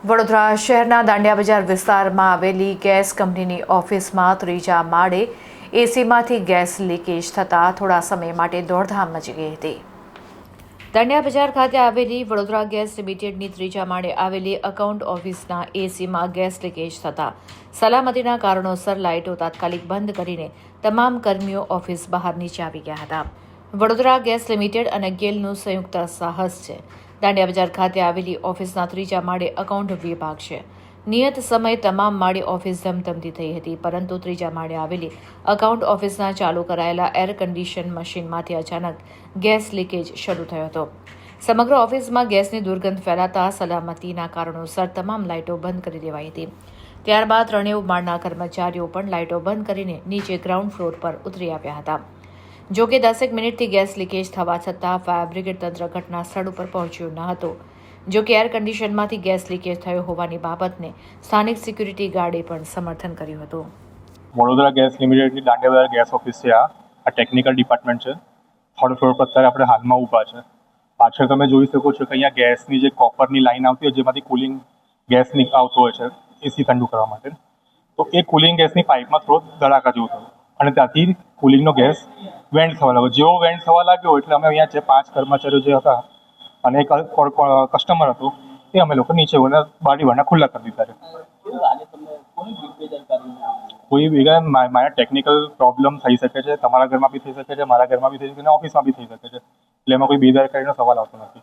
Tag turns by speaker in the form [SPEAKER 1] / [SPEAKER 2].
[SPEAKER 1] વડોદરા શહેરના દાંડિયા બજાર વિસ્તારમાં આવેલી ગેસ કંપનીની ઓફિસમાં ત્રીજા માળે એસીમાંથી ગેસ લીકેજ થતાં થોડા સમય માટે દોડધામ મચી ગઈ હતી. દાંડિયા બજાર ખાતે આવેલી વડોદરા ગેસ લિમિટેડની ત્રીજા માળે આવેલી અકાઉન્ટ ઓફિસના એસીમાં ગેસ લીકેજ થતાં સલામતીના કારણોસર લાઇટો તાત્કાલિક બંધ કરીને તમામ કર્મીઓ ઓફિસ બહાર નીચે આવી ગયા હતા. વડોદરા ગેસ લિમિટેડ અને ગેલનું સંયુક્ત સાહસ છે. દાંડિયા બજાર ખાતે આવેલી ઓફિસના ત્રીજા માળે અકાઉન્ટ વિભાગ છે. નિયત સમય તમામ માળે ઓફિસ ધમધમતી થઈ હતી, પરંતુ ત્રીજા માળે આવેલી અકાઉન્ટ ઓફિસના ચાલુ કરાયેલા એર કન્ડિશન મશીનમાંથી અચાનક ગેસ લીકેજ શરૂ થયો હતો. સમગ્ર ઓફિસમાં ગેસની દુર્ગંધ ફેલાતા સલામતીના કારણોસર તમામ લાઇટો બંધ કરી દેવાઈ હતી. ત્યારબાદ 93 માળના કર્મચારીઓ પણ લાઇટો બંધ કરીને નીચે ગ્રાઉન્ડ ફ્લોર પર ઉતરી આવ્યા હતા. જો કે 10 મિનિટથી ગેસ લીકેજ થવા છતાં ફાયર બ્રિગેડ તંત્ર ઘટના સ્થળ ઉપર પહોંચ્યું ન હતું. જો કે એર કન્ડિશનમાંથી ગેસ લીકેજ થયો હોવાની બાબતને સ્થાનિક સિક્યુરિટી ગાર્ડે પણ સમર્થન કર્યું હતું.
[SPEAKER 2] વડોદરા ગેસ લિમિટેડની દાંડિયા બજાર ગેસ ઓફિસ છે. આ ટેકનિકલ ડિપાર્ટમેન્ટ છે. થર્ડ ફ્લોર પર અત્યારે આપણે હાલમાં ઊભા છે. પાછળ તમે જોઈ શકો છો કે અહીંયા ગેસની જે કોપરની લાઈન આવતી હોય, જેમાંથી કુલિંગ ગેસ આવતો હોય છે એસી ઠંડુ કરવા માટે, તો એ કુલિંગ ગેસની પાઇપમાં થોડો ધડાકા જેવું થયું અને ત્યાંથી કુલિંગનો ગેસ વેન્ટ થવા લાગ્યો. જેવો વેન્ટ થવા લાગ્યો એટલે અમે અહીંયા જે 5 કર્મચારીઓ જે હતા અને એક કસ્ટમર હતો, એ અમે લોકો નીચે બારી વાળા ખુલ્લા કરી દીધા છે. કોઈ ભેગા મારા ટેકનિકલ પ્રોબ્લેમ થઈ શકે છે. તમારા ઘરમાં બી થઈ શકે છે, મારા ઘરમાં બી થઈ શકે છે, ઓફિસમાં બી થઈ શકે છે. એટલે એમાં કોઈ બેદરકારીનો સવાલ આવતો નથી.